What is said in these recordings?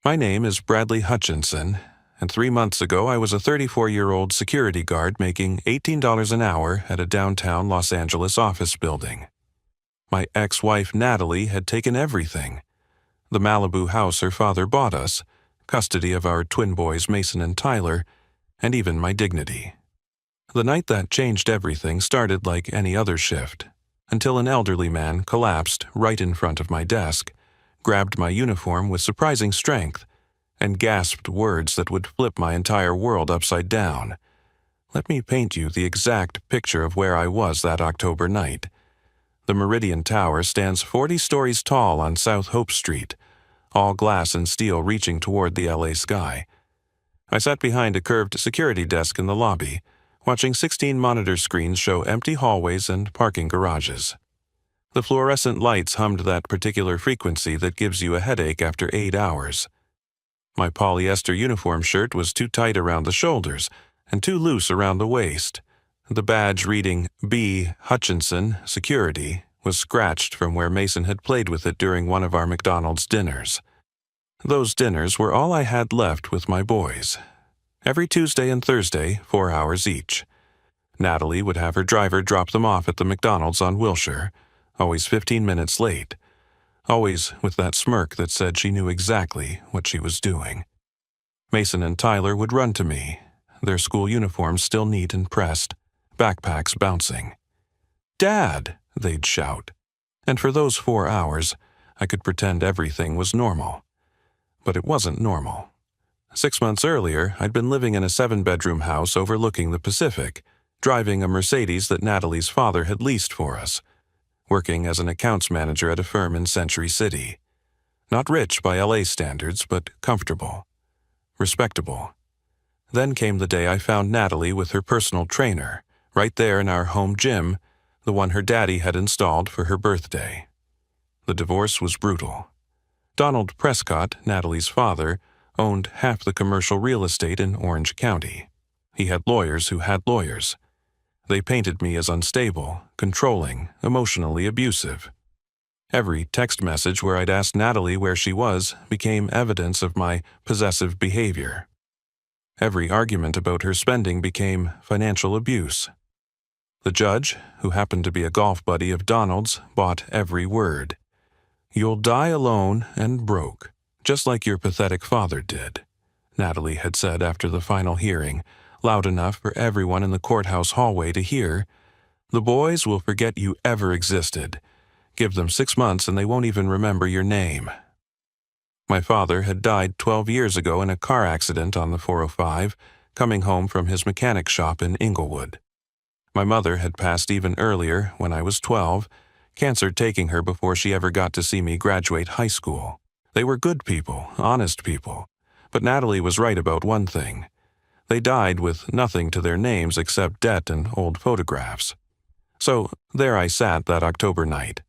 My name is Bradley Hutchinson, and 3 months ago I was a 34-year-old security guard making $18 an hour at a downtown Los Angeles office building. My ex-wife Natalie had taken everything. The Malibu house her father bought us, custody of our twin boys Mason and Tyler, and even my dignity. The night that changed everything started like any other shift, until an elderly man collapsed right in front of my desk, grabbed my uniform with surprising strength, and gasped words that would flip my entire world upside down. Let me paint you the exact picture of where I was that October night. The Meridian Tower stands 40 stories tall on South Hope Street, all glass and steel reaching toward the LA sky. I sat behind a curved security desk in the lobby, watching 16 monitor screens show empty hallways and parking garages. The fluorescent lights hummed that particular frequency that gives you a headache after 8 hours. My polyester uniform shirt was too tight around the shoulders and too loose around the waist. The badge reading B. Hutchinson, Security, was scratched from where Mason had played with it during one of our McDonald's dinners. Those dinners were all I had left with my boys. Every Tuesday and Thursday, 4 hours each. Natalie would have her driver drop them off at the McDonald's on Wilshire, always 15 minutes late, always with that smirk that said she knew exactly what she was doing. Mason and Tyler would run to me, their school uniforms still neat and pressed, backpacks bouncing. "Dad!" they'd shout. And for those 4 hours, I could pretend everything was normal. But it wasn't normal. 6 months earlier, I'd been living in a 7-bedroom house overlooking the Pacific, driving a Mercedes that Natalie's father had leased for us, working as an accounts manager at a firm in Century City. Not rich by LA standards, but comfortable. Respectable. Then came the day I found Natalie with her personal trainer, right there in our home gym, the one her daddy had installed for her birthday. The divorce was brutal. Donald Prescott, Natalie's father, owned half the commercial real estate in Orange County. He had lawyers who had lawyers. They painted me as unstable, controlling, emotionally abusive. Every text message where I'd asked Natalie where she was became evidence of my possessive behavior. Every argument about her spending became financial abuse. The judge, who happened to be a golf buddy of Donald's, bought every word. "You'll die alone and broke, just like your pathetic father did," Natalie had said after the final hearing, loud enough for everyone in the courthouse hallway to hear. "The boys will forget you ever existed. Give them 6 months and they won't even remember your name." My father had died 12 years ago in a car accident on the 405, coming home from his mechanic shop in Inglewood. My mother had passed even earlier, when I was 12, cancer taking her before she ever got to see me graduate high school. They were good people, honest people, but Natalie was right about one thing. They died with nothing to their names except debt and old photographs. So there I sat that October night.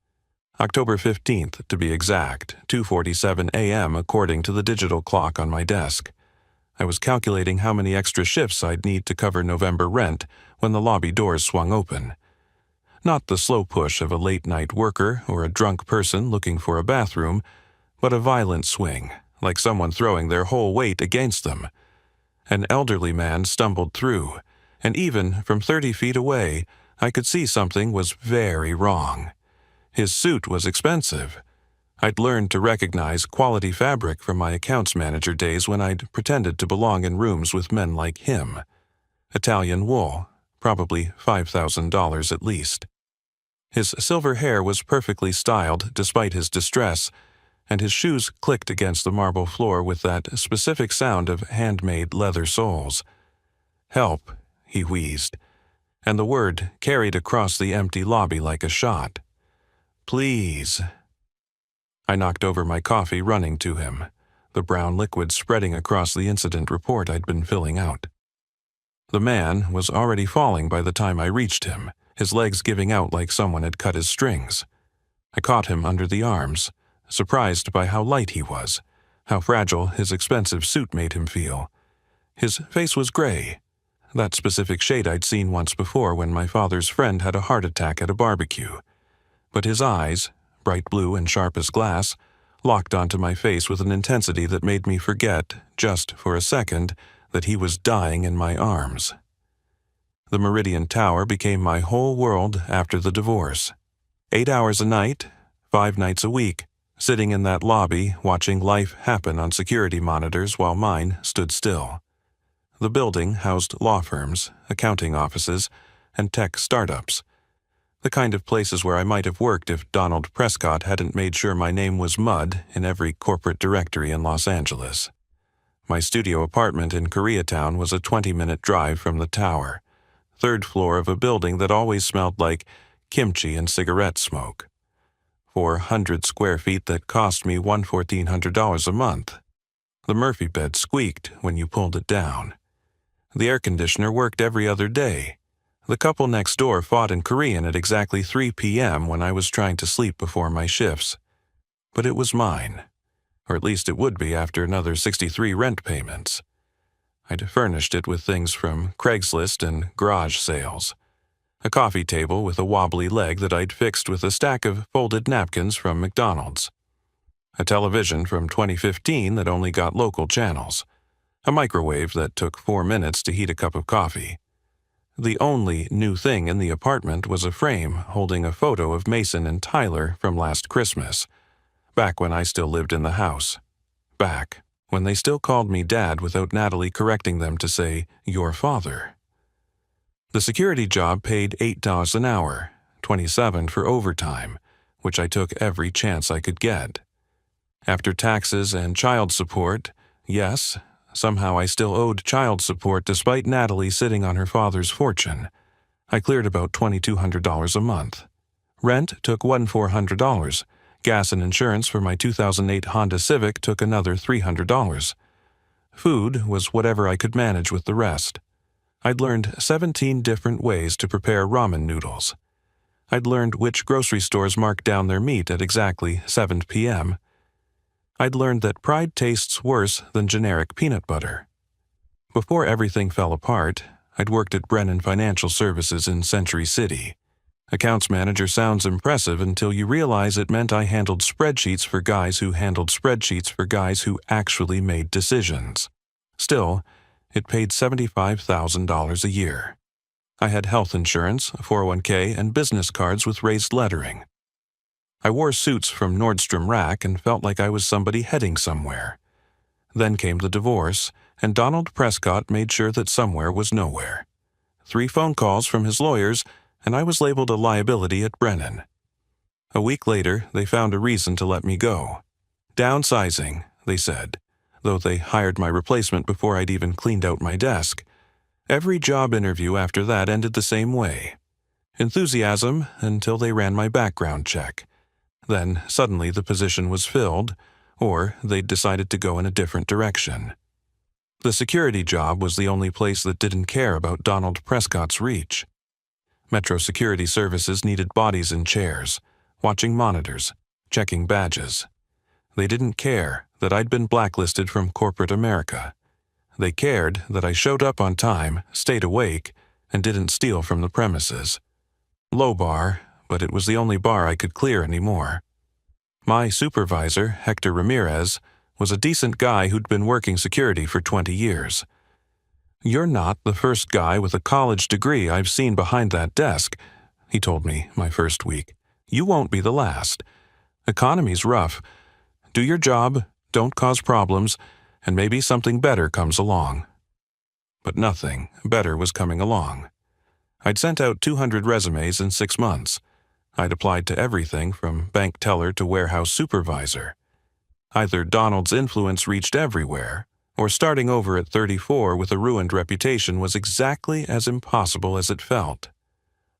October 15th, to be exact, 2:47 a.m. according to the digital clock on my desk. I was calculating how many extra shifts I'd need to cover November rent when the lobby doors swung open. Not the slow push of a late-night worker or a drunk person looking for a bathroom, but a violent swing, like someone throwing their whole weight against them. An elderly man stumbled through, and even from 30 feet away, I could see something was very wrong. His suit was expensive. I'd learned to recognize quality fabric from my accounts manager days when I'd pretended to belong in rooms with men like him. Italian wool, probably $5,000 at least. His silver hair was perfectly styled despite his distress, and his shoes clicked against the marble floor with that specific sound of handmade leather soles. "Help," he wheezed, and the word carried across the empty lobby like a shot. "Please." I knocked over my coffee running to him, the brown liquid spreading across the incident report I'd been filling out. The man was already falling by the time I reached him, his legs giving out like someone had cut his strings. I caught him under the arms, surprised by how light he was, how fragile his expensive suit made him feel. His face was gray, that specific shade I'd seen once before when my father's friend had a heart attack at a barbecue. But his eyes, bright blue and sharp as glass, locked onto my face with an intensity that made me forget, just for a second, that he was dying in my arms. The Meridian Tower became my whole world after the divorce. 8 hours a night, 5 nights a week, sitting in that lobby watching life happen on security monitors while mine stood still. The building housed law firms, accounting offices, and tech startups. The kind of places where I might have worked if Donald Prescott hadn't made sure my name was mud in every corporate directory in Los Angeles. My studio apartment in Koreatown was a 20-minute drive from the tower, 3rd floor of a building that always smelled like kimchi and cigarette smoke. 400 square feet that cost me $1,400 a month. The Murphy bed squeaked when you pulled it down. The air conditioner worked every other day. The couple next door fought in Korean at exactly 3 p.m. when I was trying to sleep before my shifts. But it was mine. Or at least it would be after another 63 rent payments. I'd furnished it with things from Craigslist and garage sales. A coffee table with a wobbly leg that I'd fixed with a stack of folded napkins from McDonald's. A television from 2015 that only got local channels. A microwave that took 4 minutes to heat a cup of coffee. The only new thing in the apartment was a frame holding a photo of Mason and Tyler from last Christmas, back when I still lived in the house. Back when they still called me Dad without Natalie correcting them to say, "your father." The security job paid $8 an hour, $27 for overtime, which I took every chance I could get. After taxes and child support, yes, somehow I still owed child support despite Natalie sitting on her father's fortune. I cleared about $2,200 a month. Rent took $1,400. Gas and insurance for my 2008 Honda Civic took another $300. Food was whatever I could manage with the rest. I'd learned 17 different ways to prepare ramen noodles. I'd learned which grocery stores marked down their meat at exactly 7 p.m. I'd learned that pride tastes worse than generic peanut butter. Before everything fell apart, I'd worked at Brennan Financial Services in Century City. Accounts manager sounds impressive until you realize it meant I handled spreadsheets for guys who handled spreadsheets for guys who actually made decisions. Still, it paid $75,000 a year. I had health insurance, a 401k, and business cards with raised lettering. I wore suits from Nordstrom Rack and felt like I was somebody heading somewhere. Then came the divorce, and Donald Prescott made sure that somewhere was nowhere. 3 phone calls from his lawyers, and I was labeled a liability at Brennan. A week later, they found a reason to let me go. Downsizing, they said, though they hired my replacement before I'd even cleaned out my desk. Every job interview after that ended the same way. Enthusiasm until they ran my background check. Then, suddenly, the position was filled, or they'd decided to go in a different direction. The security job was the only place that didn't care about Donald Prescott's reach. Metro Security Services needed bodies in chairs, watching monitors, checking badges. They didn't care that I'd been blacklisted from corporate America. They cared that I showed up on time, stayed awake, and didn't steal from the premises. Low bar, but it was the only bar I could clear anymore. My supervisor, Hector Ramirez, was a decent guy who'd been working security for 20 years. "You're not the first guy with a college degree I've seen behind that desk," he told me my first week. "You won't be the last. Economy's rough. Do your job, don't cause problems, and maybe something better comes along." But nothing better was coming along. I'd sent out 200 resumes in 6 months. I'd applied to everything from bank teller to warehouse supervisor. Either Donald's influence reached everywhere, or starting over at 34 with a ruined reputation was exactly as impossible as it felt.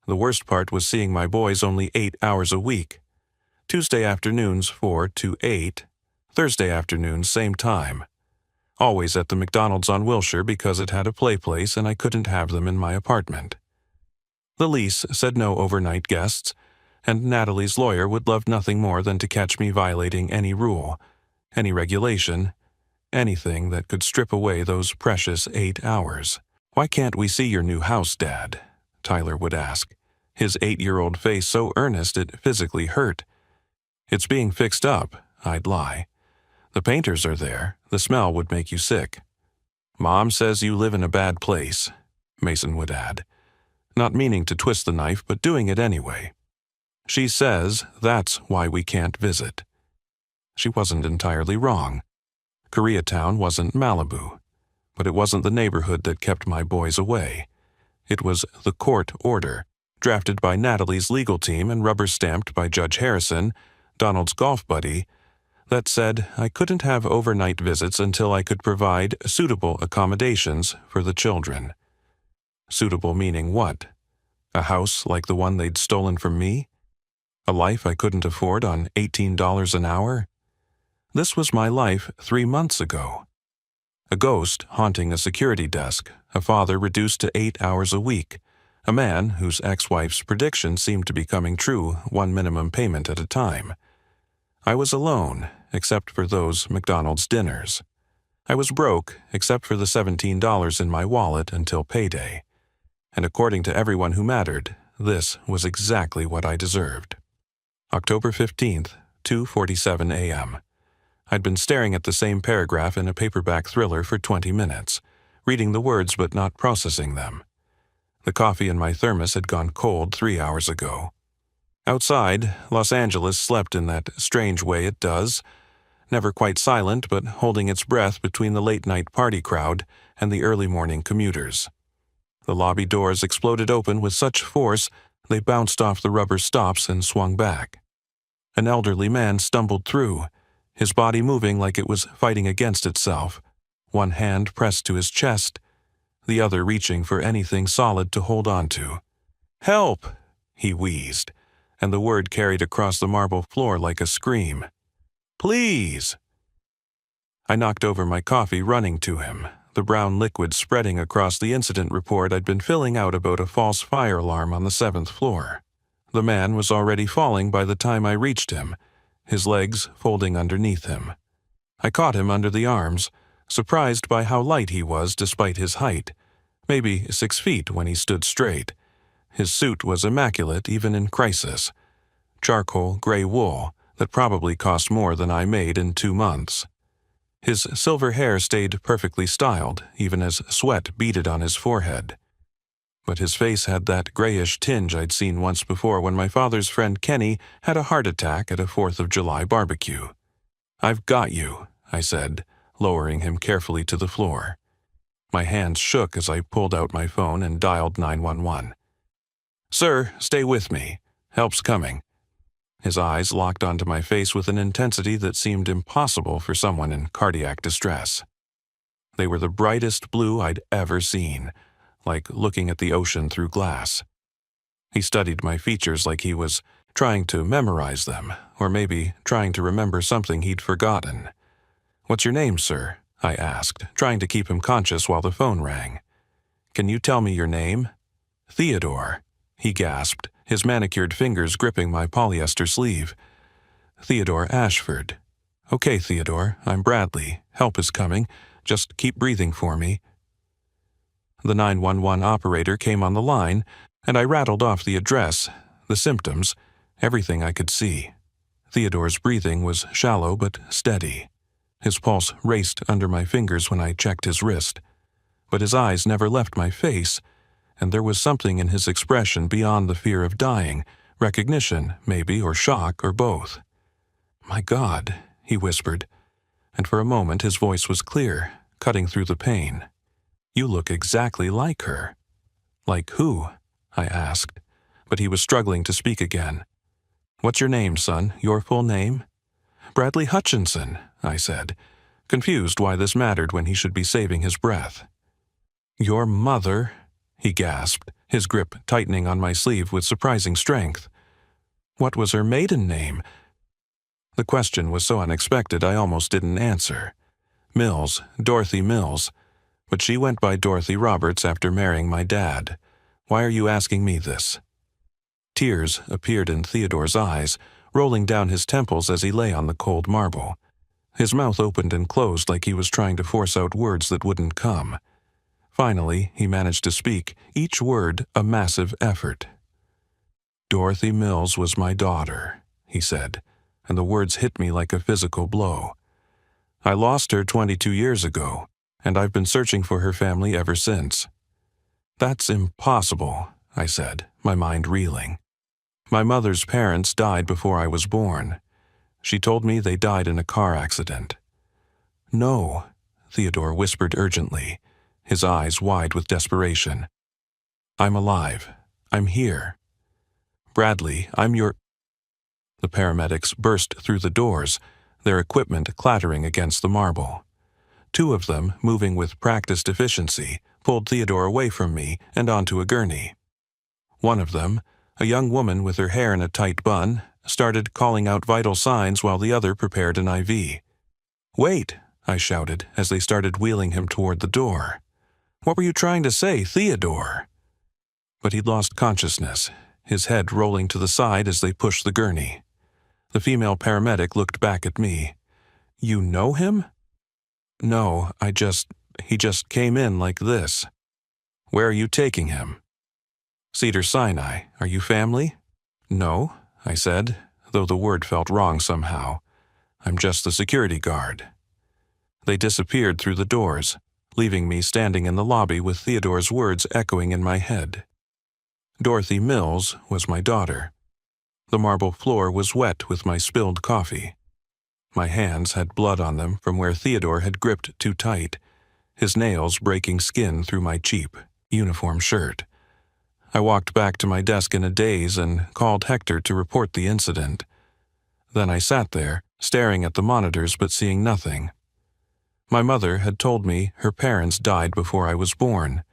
The worst part was seeing my boys only 8 hours a week. Tuesday afternoons 4 to 8, Thursday afternoons same time. Always at the McDonald's on Wilshire because it had a play place and I couldn't have them in my apartment. The lease said no overnight guests, and Natalie's lawyer would love nothing more than to catch me violating any rule, any regulation, anything that could strip away those precious 8 hours. "Why can't we see your new house, Dad?" Tyler would ask, his 8-year-old face so earnest it physically hurt. "It's being fixed up," I'd lie. The painters are there. The smell would make you sick. Mom says you live in a bad place, Mason would add, not meaning to twist the knife but doing it anyway. She says that's why we can't visit. She wasn't entirely wrong. Koreatown wasn't Malibu, but it wasn't the neighborhood that kept my boys away. It was the court order, drafted by Natalie's legal team and rubber-stamped by Judge Harrison, Donald's golf buddy, that said I couldn't have overnight visits until I could provide suitable accommodations for the children. Suitable meaning what? A house like the one they'd stolen from me? A life I couldn't afford on $18 an hour? This was my life 3 months ago. A ghost haunting a security desk, a father reduced to 8 hours a week, a man whose ex-wife's prediction seemed to be coming true, one minimum payment at a time. I was alone, except for those McDonald's dinners. I was broke, except for the $17 in my wallet until payday. And according to everyone who mattered, this was exactly what I deserved. October 15th, 2:47 a.m. I'd been staring at the same paragraph in a paperback thriller for 20 minutes, reading the words but not processing them. The coffee in my thermos had gone cold 3 hours ago. Outside, Los Angeles slept in that strange way it does, never quite silent but holding its breath between the late-night party crowd and the early-morning commuters. The lobby doors exploded open with such force they bounced off the rubber stops and swung back. An elderly man stumbled through, his body moving like it was fighting against itself, one hand pressed to his chest, the other reaching for anything solid to hold on to. "Help!" he wheezed, and the word carried across the marble floor like a scream. "Please!" I knocked over my coffee running to him, the brown liquid spreading across the incident report I'd been filling out about a false fire alarm on the 7th floor. The man was already falling by the time I reached him, his legs folding underneath him. I caught him under the arms, surprised by how light he was despite his height, maybe 6 feet when he stood straight. His suit was immaculate even in crisis. Charcoal gray wool that probably cost more than I made in 2 months. His silver hair stayed perfectly styled, even as sweat beaded on his forehead. But his face had that grayish tinge I'd seen once before when my father's friend Kenny had a heart attack at a 4th of July barbecue. "I've got you," I said, lowering him carefully to the floor. My hands shook as I pulled out my phone and dialed 911. "Sir, stay with me. Help's coming." His eyes locked onto my face with an intensity that seemed impossible for someone in cardiac distress. They were the brightest blue I'd ever seen, like looking at the ocean through glass. He studied my features like he was trying to memorize them, or maybe trying to remember something he'd forgotten. "What's your name, sir?" I asked, trying to keep him conscious while the phone rang. "Can you tell me your name?" "Theodore," he gasped, his manicured fingers gripping my polyester sleeve. "Theodore Ashford." "Okay, Theodore, I'm Bradley. Help is coming. Just keep breathing for me." The 911 operator came on the line, and I rattled off the address, the symptoms, everything I could see. Theodore's breathing was shallow but steady. His pulse raced under my fingers when I checked his wrist. But his eyes never left my face, and there was something in his expression beyond the fear of dying, recognition, maybe, or shock, or both. "My God," he whispered, and for a moment his voice was clear, cutting through the pain. "You look exactly like her." "Like who?" I asked, but he was struggling to speak again. "What's your name, son? Your full name?" "Bradley Hutchinson," I said, confused why this mattered when he should be saving his breath. "Your mother," he gasped, his grip tightening on my sleeve with surprising strength. "What was her maiden name?" The question was so unexpected I almost didn't answer. "Mills, Dorothy Mills. But she went by Dorothy Roberts after marrying my dad. Why are you asking me this?" Tears appeared in Theodore's eyes, rolling down his temples as he lay on the cold marble. His mouth opened and closed like he was trying to force out words that wouldn't come. Finally, he managed to speak, each word a massive effort. "Dorothy Mills was my daughter," he said. and the words hit me like a physical blow. I lost her 22 years ago, and I've been searching for her family ever since. That's impossible, I said, my mind reeling. My mother's parents died before I was born. She told me they died in a car accident. No, Theodore whispered urgently, his eyes wide with desperation. I'm alive. I'm here. Bradley, I'm your... The paramedics burst through the doors, their equipment clattering against the marble. Two of them, moving with practiced efficiency, pulled Theodore away from me and onto a gurney. One of them, a young woman with her hair in a tight bun, started calling out vital signs while the other prepared an IV. "Wait," I shouted as they started wheeling him toward the door. "What were you trying to say, Theodore?" But he'd lost consciousness, his head rolling to the side as they pushed the gurney. The female paramedic looked back at me. "You know him?" "No, he just came in like this." "Where are you taking him?" "Cedar Sinai. Are you family?" "No," I said, though the word felt wrong somehow. "I'm just the security guard." They disappeared through the doors, leaving me standing in the lobby with Theodore's words echoing in my head. Dorothy Mills was my daughter. The marble floor was wet with my spilled coffee. My hands had blood on them from where Theodore had gripped too tight, his nails breaking skin through my cheap uniform shirt. I walked back to my desk in a daze and called Hector to report the incident. Then I sat there, staring at the monitors but seeing nothing. My mother had told me her parents died before I was born.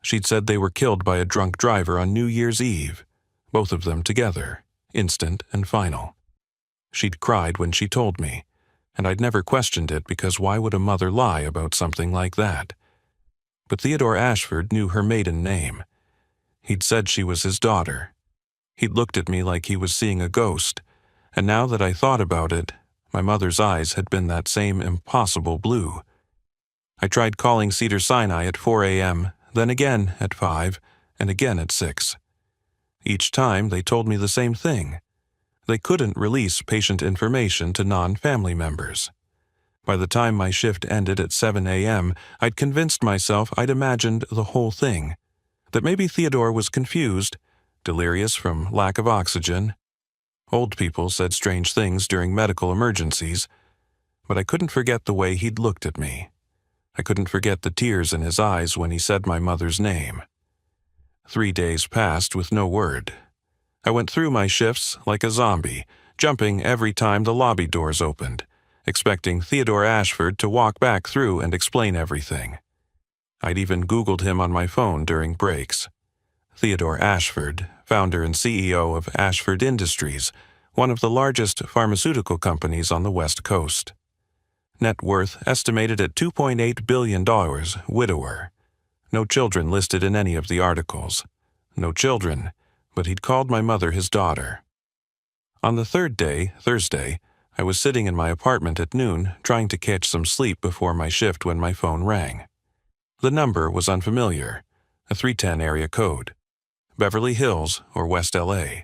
She'd said they were killed by a drunk driver on New Year's Eve, both of them together, instant and final. She'd cried when she told me, and I'd never questioned it because why would a mother lie about something like that? But Theodore Ashford knew her maiden name. He'd said she was his daughter. He'd looked at me like he was seeing a ghost, and now that I thought about it, my mother's eyes had been that same impossible blue. I tried calling Cedar Sinai at 4 a.m., then again at 5, and again at 6. Each time they told me the same thing. They couldn't release patient information to non-family members. By the time my shift ended at 7 a.m., I'd convinced myself I'd imagined the whole thing, that maybe Theodore was confused, delirious from lack of oxygen. Old people said strange things during medical emergencies, but I couldn't forget the way he'd looked at me. I couldn't forget the tears in his eyes when he said my mother's name. 3 days passed with no word. I went through my shifts like a zombie, jumping every time the lobby doors opened, expecting Theodore Ashford to walk back through and explain everything. I'd even Googled him on my phone during breaks. Theodore Ashford, founder and CEO of Ashford Industries, one of the largest pharmaceutical companies on the West Coast. Net worth estimated at $2.8 billion, widower. No children listed in any of the articles. No children, but he'd called my mother his daughter. On the third day, Thursday, I was sitting in my apartment at noon trying to catch some sleep before my shift when my phone rang. The number was unfamiliar, a 310 area code. Beverly Hills or West LA.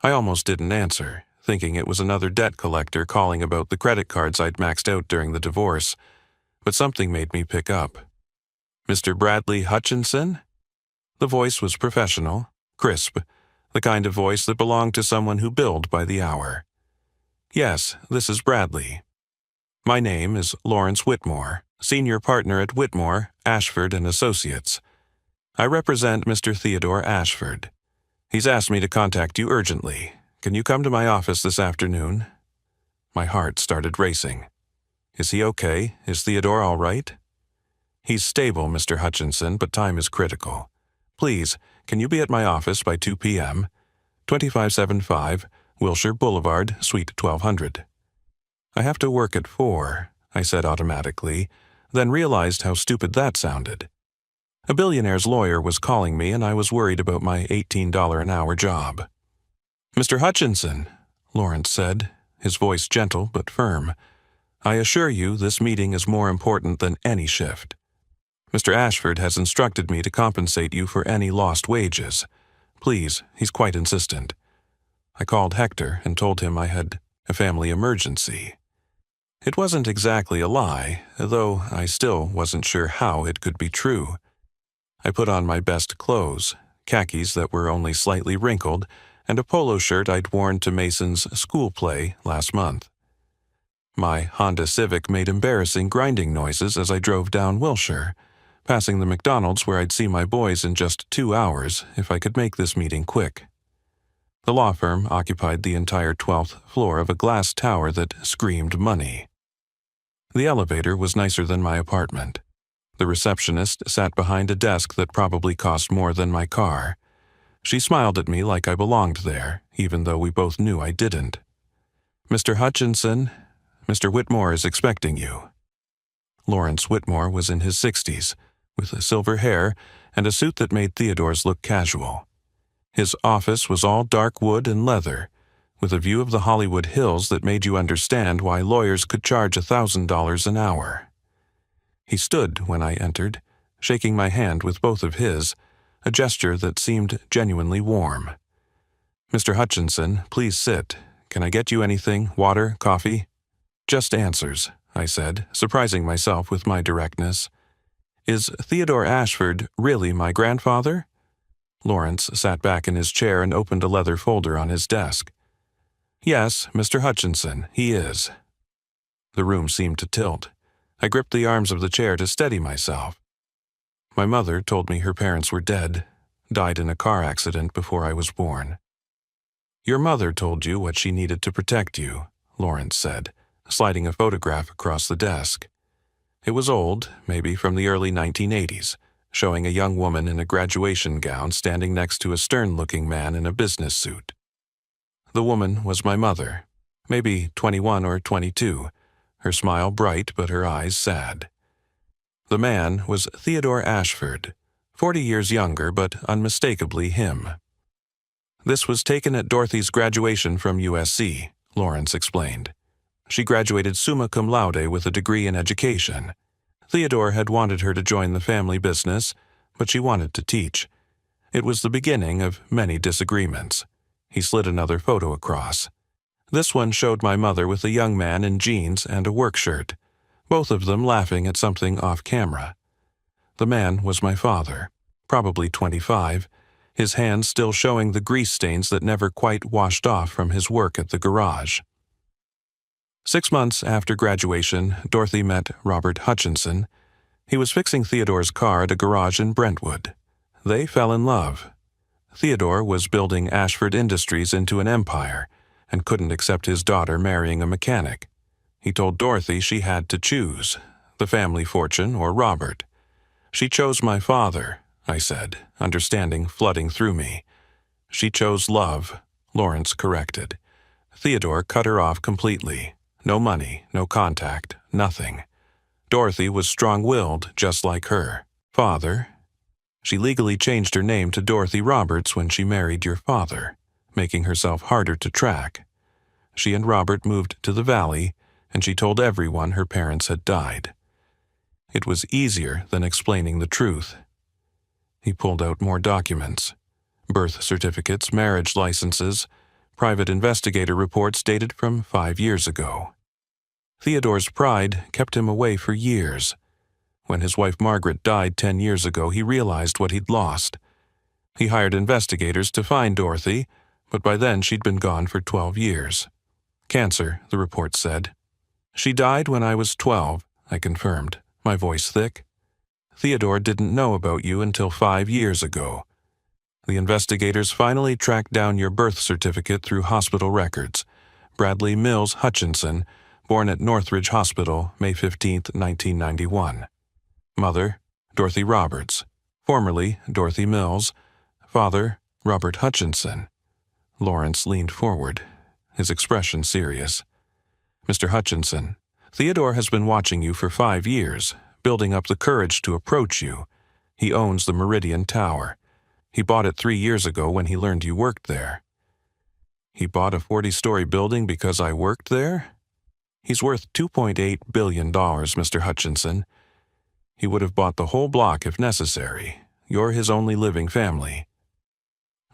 I almost didn't answer, thinking it was another debt collector calling about the credit cards I'd maxed out during the divorce, but something made me pick up. "Mr. Bradley Hutchinson?" The voice was professional, crisp, the kind of voice that belonged to someone who billed by the hour. "Yes, this is Bradley. My name is Lawrence Whitmore, senior partner at Whitmore, Ashford and Associates. I represent Mr. Theodore Ashford. He's asked me to contact you urgently. Can you come to my office this afternoon?" My heart started racing. Is he okay? Is Theodore all right? "He's stable, Mr. Hutchinson, but time is critical. Please, can you be at my office by 2 p.m.? 2575 Wilshire Boulevard, Suite 1200. "I have to work at 4, I said automatically, then realized how stupid that sounded. A billionaire's lawyer was calling me and I was worried about my $18 an hour job. "Mr. Hutchinson," Lawrence said, his voice gentle but firm, "I assure you this meeting is more important than any shift. Mr. Ashford has instructed me to compensate you for any lost wages. Please, he's quite insistent." I called Hector and told him I had A family emergency. It wasn't exactly a lie, though I still wasn't sure how it could be true. I put on my best clothes, khakis that were only slightly wrinkled, and a polo shirt I'd worn to Mason's school play last month. My Honda Civic made embarrassing grinding noises as I drove down Wilshire, passing the McDonald's where I'd see my boys in just 2 hours if I could make this meeting quick. The law firm occupied the entire 12th floor of a glass tower that screamed money. The elevator was nicer than my apartment. The receptionist sat behind a desk that probably cost more than my car. She smiled at me like I belonged there, even though we both knew I didn't. "Mr. Hutchinson, Mr. Whitmore is expecting you." Lawrence Whitmore was in his 60s, with silver hair and a suit that made Theodore's look casual. His office was all dark wood and leather, with a view of the Hollywood Hills that made you understand why lawyers could charge $1,000 an hour. He stood when I entered, shaking my hand with both of his, a gesture that seemed genuinely warm. "Mr. Hutchinson, please sit. Can I get you anything? Water? Coffee?" "Just answers," I said, surprising myself with my directness. "Is Theodore Ashford really my grandfather?" Lawrence sat back in his chair and opened a leather folder on his desk. "Yes, Mr. Hutchinson, he is." The room seemed to tilt. I gripped the arms of the chair to steady myself. "My mother told me her parents were dead, died in a car accident before I was born." "Your mother told you what she needed to protect you," Lawrence said, sliding a photograph across the desk. It was old, maybe from the early 1980s, showing a young woman in a graduation gown standing next to a stern-looking man in a business suit. The woman was my mother, maybe 21 or 22, her smile bright but her eyes sad. The man was Theodore Ashford, 40 years younger but unmistakably him. "This was taken at Dorothy's graduation from USC," Lawrence explained. "She graduated summa cum laude with a degree in education. Theodore had wanted her to join the family business, but she wanted to teach. It was the beginning of many disagreements." He slid another photo across. This one showed my mother with a young man in jeans and a work shirt, both of them laughing at something off camera. The man was my father, probably 25, his hands still showing the grease stains that never quite washed off from his work at the garage. 6 months after graduation, Dorothy met Robert Hutchinson. He was fixing Theodore's car at a garage in Brentwood. They fell in love. Theodore was building Ashford Industries into an empire and couldn't accept his daughter marrying a mechanic. He told Dorothy she had to choose, the family fortune or Robert. "She chose my father," I said, understanding flooding through me. "She chose love," Lawrence corrected. Theodore cut her off completely. No money, no contact, nothing. Dorothy was strong-willed, just like her father. She legally changed her name to Dorothy Roberts when she married your father, making herself harder to track. She and Robert moved to the valley, and she told everyone her parents had died. It was easier than explaining the truth. He pulled out more documents. Birth certificates, marriage licenses, private investigator reports dated from 5 years ago. Theodore's pride kept him away for years. When his wife Margaret died 10 years ago, he realized what he'd lost. He hired investigators to find Dorothy, but by then she'd been gone for 12 years. "Cancer," the report said. "She died when I was 12, I confirmed, my voice thick. "Theodore didn't know about you until 5 years ago. The investigators finally tracked down your birth certificate through hospital records. Bradley Mills Hutchinson, born at Northridge Hospital, May 15, 1991. Mother, Dorothy Roberts, formerly Dorothy Mills. Father, Robert Hutchinson." Lawrence leaned forward, his expression serious. "Mr. Hutchinson, Theodore has been watching you for 5 years, building up the courage to approach you. He owns the Meridian Tower. He bought it 3 years ago when he learned you worked there." "He bought a 40-story building because I worked there?" "He's worth $2.8 billion, Mr. Hutchinson. He would have bought the whole block if necessary. You're his only living family."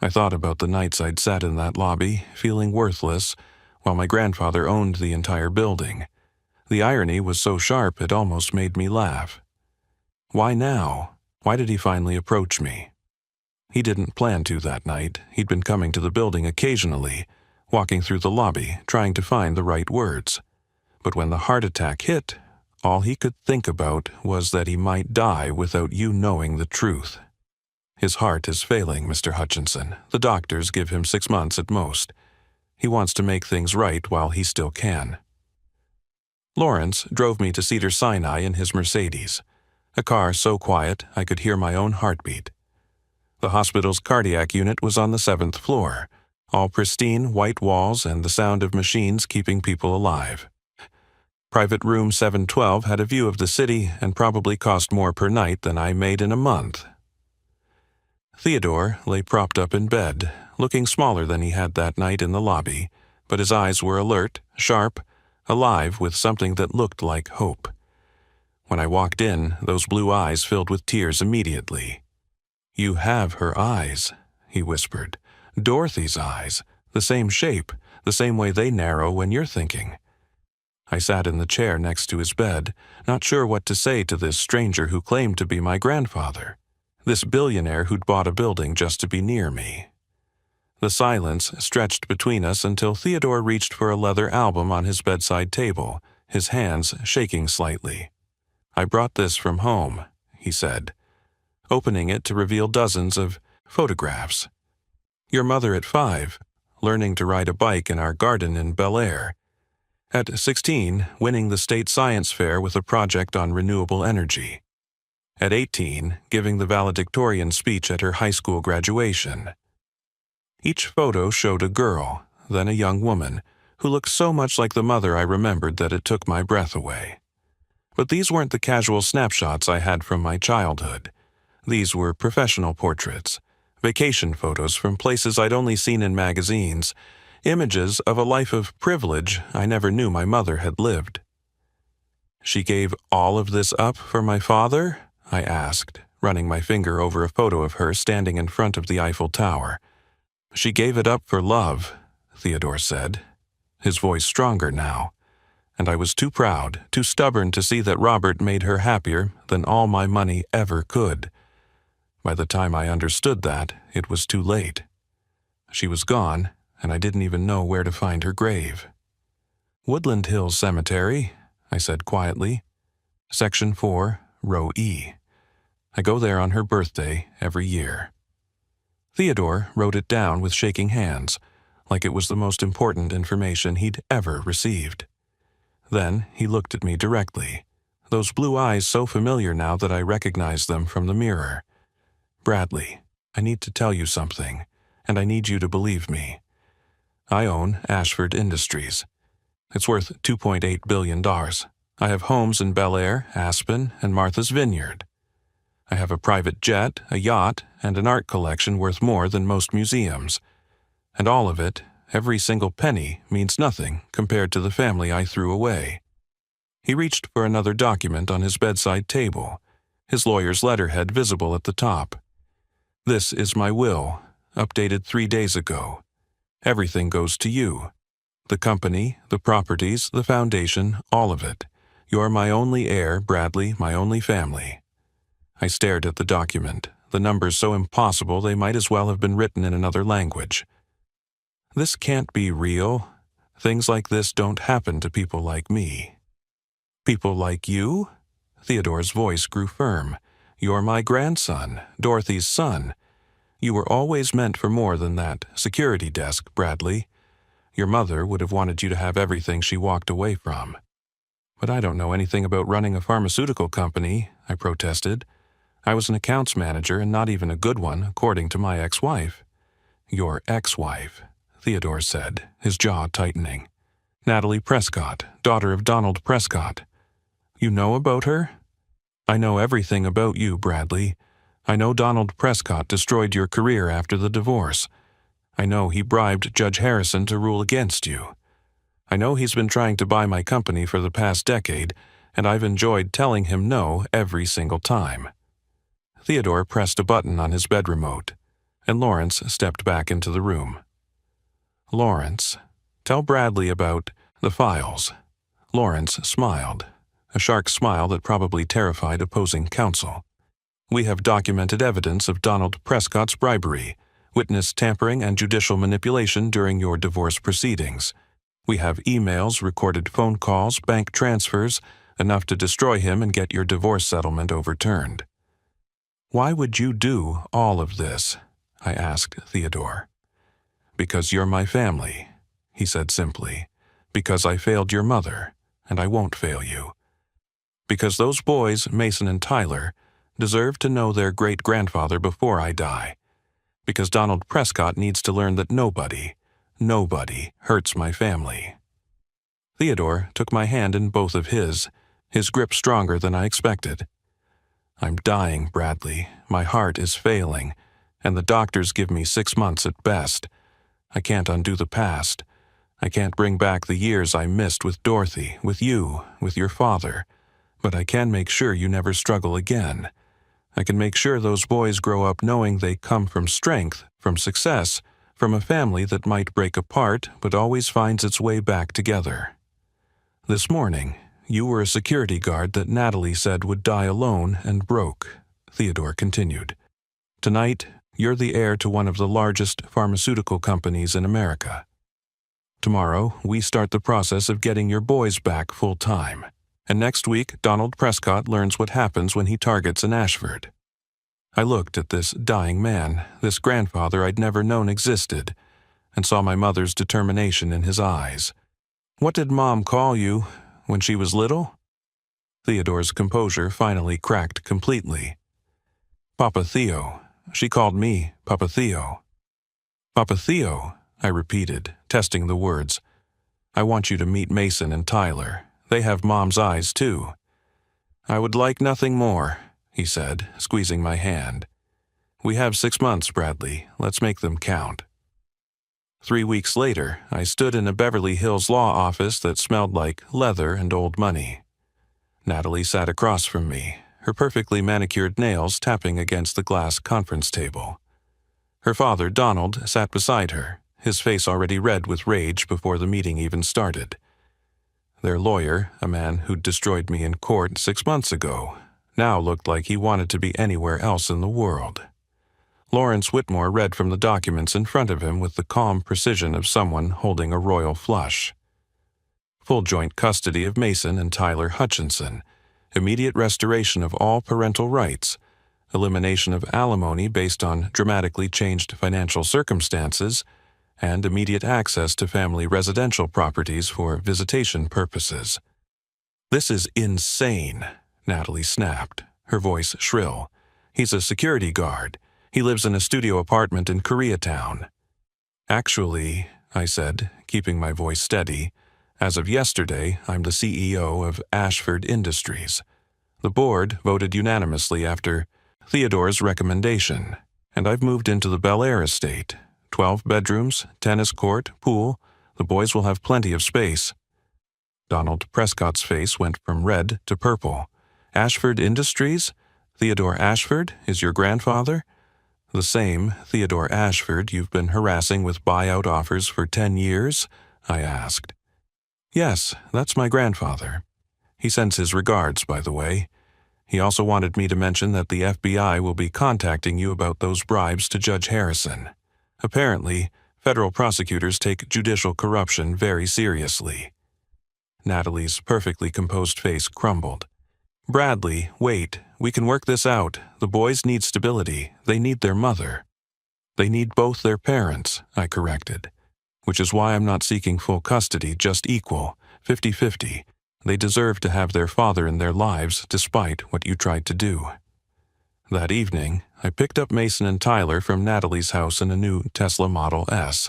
I thought about the nights I'd sat in that lobby, feeling worthless, while my grandfather owned the entire building. The irony was so sharp it almost made me laugh. Why now? Why did he finally approach me? He didn't plan to that night. He'd been coming to the building occasionally, walking through the lobby, trying to find the right words. But when the heart attack hit, all he could think about was that he might die without you knowing the truth. His heart is failing, Mr. Hutchinson. The doctors give him 6 months at most. He wants to make things right while he still can. Lawrence drove me to Cedars-Sinai in his Mercedes, a car so quiet I could hear my own heartbeat. The hospital's cardiac unit was on the 7th floor, all pristine white walls and the sound of machines keeping people alive. Private room 712 had a view of the city and probably cost more per night than I made in a month. Theodore lay propped up in bed, looking smaller than he had that night in the lobby, but his eyes were alert, sharp, alive with something that looked like hope. When I walked in, those blue eyes filled with tears immediately. "You have her eyes," he whispered. "Dorothy's eyes, the same shape, the same way they narrow when you're thinking." I sat in the chair next to his bed, not sure what to say to this stranger who claimed to be my grandfather, this billionaire who'd bought a building just to be near me. The silence stretched between us until Theodore reached for a leather album on his bedside table, his hands shaking slightly. "I brought this from home," he said, opening it to reveal dozens of photographs. "Your mother at 5, learning to ride a bike in our garden in Bel Air. At 16, winning the state science fair with a project on renewable energy. At 18, giving the valedictorian speech at her high school graduation." Each photo showed a girl, then a young woman, who looked so much like the mother I remembered that it took my breath away. But these weren't the casual snapshots I had from my childhood. These were professional portraits, vacation photos from places I'd only seen in magazines, images of a life of privilege I never knew my mother had lived. "She gave all of this up for my father?" I asked, running my finger over a photo of her standing in front of the Eiffel Tower. "She gave it up for love," Theodore said, his voice stronger now, and I was too proud, too stubborn to see that Robert made her happier than all my money ever could. By the time I understood that, it was too late. She was gone, and I didn't even know where to find her grave. "Woodland Hills Cemetery," I said quietly. "Section 4, Row E. I go there on her birthday every year." Theodore wrote it down with shaking hands, like it was the most important information he'd ever received. Then he looked at me directly, those blue eyes so familiar now that I recognized them from the mirror. "Bradley, I need to tell you something, and I need you to believe me. I own Ashford Industries. It's worth $2.8 billion. I have homes in Bel Air, Aspen, and Martha's Vineyard. I have a private jet, a yacht, and an art collection worth more than most museums. And all of it, every single penny, means nothing compared to the family I threw away." He reached for another document on his bedside table, his lawyer's letterhead visible at the top. "This is my will, updated 3 days ago. Everything goes to you. The company, the properties, the foundation, all of it. You're my only heir, Bradley, my only family." I stared at the document, the numbers so impossible they might as well have been written in another language. "This can't be real. Things like this don't happen to people like me." "People like you?" Theodore's voice grew firm. "You're my grandson, Dorothy's son. You were always meant for more than that security desk, Bradley. Your mother would have wanted you to have everything she walked away from." "But I don't know anything about running a pharmaceutical company," I protested. "I was an accounts manager and not even a good one, according to my ex-wife." "Your ex-wife," Theodore said, his jaw tightening. "Natalie Prescott, daughter of Donald Prescott. You know about her?" "I know everything about you, Bradley. I know Donald Prescott destroyed your career after the divorce. I know he bribed Judge Harrison to rule against you. I know he's been trying to buy my company for the past decade, and I've enjoyed telling him no every single time." Theodore pressed a button on his bed remote, and Lawrence stepped back into the room. "Lawrence," Tell Bradley about the files. Lawrence smiled, a shark smile that probably terrified opposing counsel. We have documented evidence of Donald Prescott's bribery, witness tampering, and judicial manipulation during your divorce proceedings. We have emails, recorded phone calls, bank transfers, enough to destroy him and get your divorce settlement overturned. Why would you do all of this? I asked Theodore. Because you're my family, he said simply. Because I failed your mother, and I won't fail you. Because those boys, Mason and Tyler, deserve to know their great-grandfather before I die. Because Donald Prescott needs to learn that nobody hurts my family. Theodore took my hand in both of his grip stronger than I expected. I'm dying, Bradley. My heart is failing, and the doctors give me 6 months at best. I can't undo the past. I can't bring back the years I missed with Dorothy, with you, with your father. But I can make sure you never struggle again. I can make sure those boys grow up knowing they come from strength, from success, from a family that might break apart but always finds its way back together. This morning, you were a security guard that Natalie said would die alone and broke, Theodore continued. Tonight, you're the heir to one of the largest pharmaceutical companies in America. Tomorrow, we start the process of getting your boys back full-time. And next week, Donald Prescott learns what happens when he targets an Ashford. I looked at this dying man, this grandfather I'd never known existed, and saw my mother's determination in his eyes. What did Mom call you when she was little? Theodore's composure finally cracked completely. Papa Theo. She called me Papa Theo. Papa Theo, I repeated, testing the words. I want you to meet Mason and Tyler. They have Mom's eyes, too. I would like nothing more, he said, squeezing my hand. We have 6 months, Bradley. Let's make them count. 3 weeks later, I stood in a Beverly Hills law office that smelled like leather and old money. Natalie sat across from me, her perfectly manicured nails tapping against the glass conference table. Her father, Donald, sat beside her, his face already red with rage before the meeting even started. Their lawyer, a man who'd destroyed me in court 6 months ago, now looked like he wanted to be anywhere else in the world. Lawrence Whitmore read from the documents in front of him with the calm precision of someone holding a royal flush. Full joint custody of Mason and Tyler Hutchinson, immediate restoration of all parental rights, elimination of alimony based on dramatically changed financial circumstances, and immediate access to family residential properties for visitation purposes. This is insane, Natalie snapped, her voice shrill. He's a security guard. He lives in a studio apartment in Koreatown. Actually, I said, keeping my voice steady, as of yesterday, I'm the CEO of Ashford Industries. The board voted unanimously after Theodore's recommendation, and I've moved into the Bel Air estate. 12 bedrooms, tennis court, pool. The boys will have plenty of space. Donald Prescott's face went from red to purple. Ashford Industries? Theodore Ashford is your grandfather? The same Theodore Ashford you've been harassing with buyout offers for 10 years? I asked. Yes, that's my grandfather. He sends his regards, by the way. He also wanted me to mention that the FBI will be contacting you about those bribes to Judge Harrison. Apparently, federal prosecutors take judicial corruption very seriously. Natalie's perfectly composed face crumbled. Bradley, wait, we can work this out. The boys need stability. They need their mother. They need both their parents, I corrected. Which is why I'm not seeking full custody, just equal, 50-50. They deserve to have their father in their lives despite what you tried to do. That evening, I picked up Mason and Tyler from Natalie's house in a new Tesla Model S.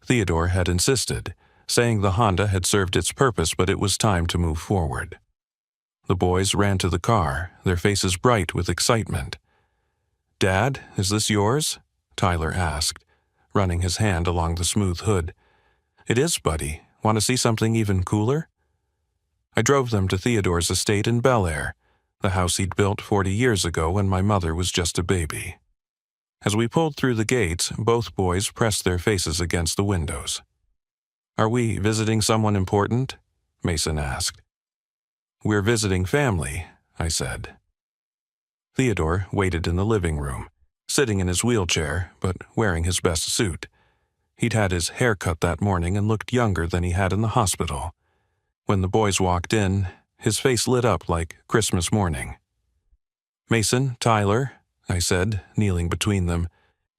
Theodore had insisted, saying the Honda had served its purpose but it was time to move forward. The boys ran to the car, their faces bright with excitement. Dad, is this yours? Tyler asked, running his hand along the smooth hood. It is, buddy. Want to see something even cooler? I drove them to Theodore's estate in Bel Air, the house he'd built 40 years ago when my mother was just a baby. As we pulled through the gates, both boys pressed their faces against the windows. "Are we visiting someone important?" Mason asked. "We're visiting family," I said. Theodore waited in the living room, sitting in his wheelchair, but wearing his best suit. He'd had his hair cut that morning and looked younger than he had in the hospital. When the boys walked in, his face lit up like Christmas morning. "Mason, Tyler," I said, kneeling between them.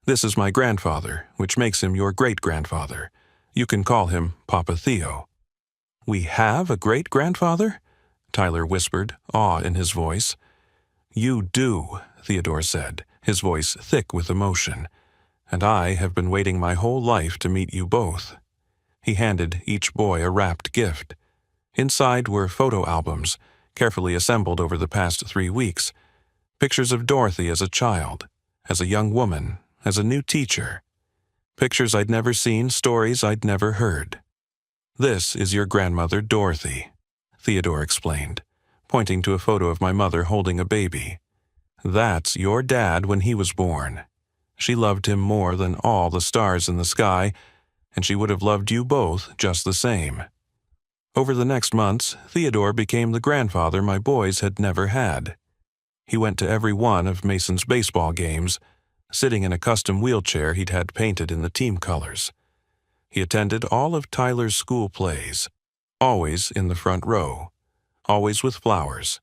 "This is my grandfather, which makes him your great-grandfather. You can call him Papa Theo." "We have a great-grandfather?" Tyler whispered, awe in his voice. "You do," Theodore said, his voice thick with emotion. "And I have been waiting my whole life to meet you both." He handed each boy a wrapped gift. Inside were photo albums, carefully assembled over the past 3 weeks. Pictures of Dorothy as a child, as a young woman, as a new teacher. Pictures I'd never seen, stories I'd never heard. "This is your grandmother, Dorothy," Theodore explained, pointing to a photo of my mother holding a baby. "That's your dad when he was born. She loved him more than all the stars in the sky, and she would have loved you both just the same." Over the next months, Theodore became the grandfather my boys had never had. He went to every one of Mason's baseball games, sitting in a custom wheelchair he'd had painted in the team colors. He attended all of Tyler's school plays, always in the front row, always with flowers.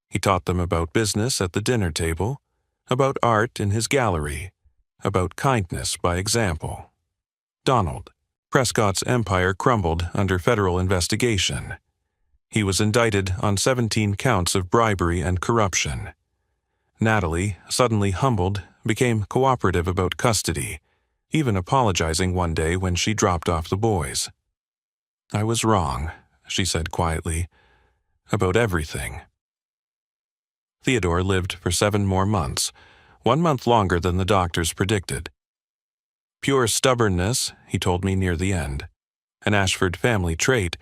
He taught them about business at the dinner table, about art in his gallery, about kindness by example. Donald, Prescott's empire crumbled under federal investigation. He was indicted on 17 counts of bribery and corruption. Natalie, suddenly humbled, became cooperative about custody, even apologizing one day when she dropped off the boys. "I was wrong," she said quietly, "about everything." Theodore lived for 7 more months, 1 month longer than the doctors predicted. "Pure stubbornness," he told me near the end. "An Ashford family trait."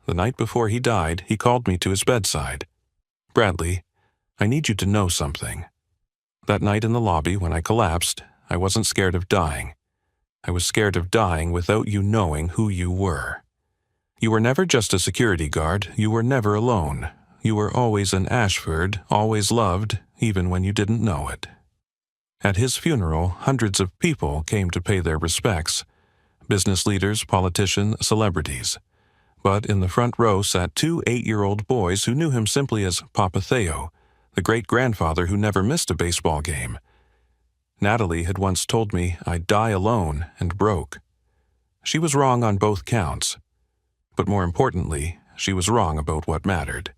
The night before he died, he called me to his bedside. "Bradley, I need you to know something. That night in the lobby when I collapsed, I wasn't scared of dying. I was scared of dying without you knowing who you were. You were never just a security guard. You were never alone. You were always an Ashford, always loved, even when you didn't know it." At his funeral, hundreds of people came to pay their respects. Business leaders, politicians, celebrities. But in the front row sat 2 8-year-old boys who knew him simply as Papa Theo, the great-grandfather who never missed a baseball game. Natalie had once told me I'd die alone and broke. She was wrong on both counts. But more importantly, she was wrong about what mattered.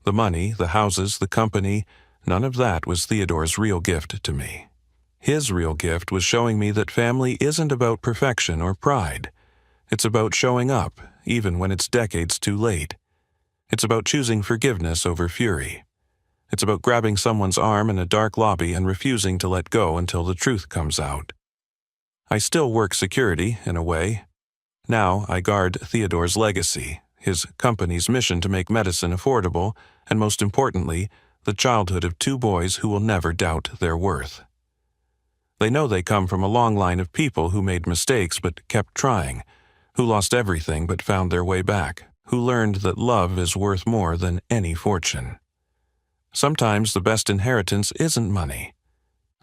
The money, the houses, the company, none of that was Theodore's real gift to me. His real gift was showing me that family isn't about perfection or pride. It's about showing up, even when it's decades too late. It's about choosing forgiveness over fury. It's about grabbing someone's arm in a dark lobby and refusing to let go until the truth comes out. I still work security, in a way. Now I guard Theodore's legacy, his company's mission to make medicine affordable, and most importantly, the childhood of 2 boys who will never doubt their worth. They know they come from a long line of people who made mistakes but kept trying, who lost everything but found their way back, who learned that love is worth more than any fortune. Sometimes the best inheritance isn't money.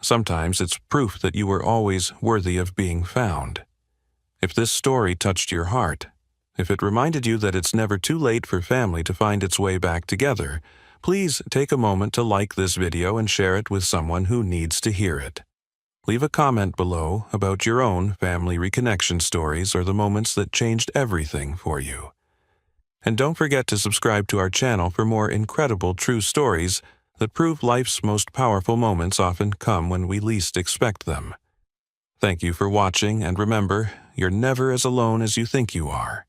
Sometimes it's proof that you were always worthy of being found. If this story touched your heart, if it reminded you that it's never too late for family to find its way back together, please take a moment to like this video and share it with someone who needs to hear it. Leave a comment below about your own family reconnection stories or the moments that changed everything for you. And don't forget to subscribe to our channel for more incredible true stories that prove life's most powerful moments often come when we least expect them. Thank you for watching, and remember, you're never as alone as you think you are.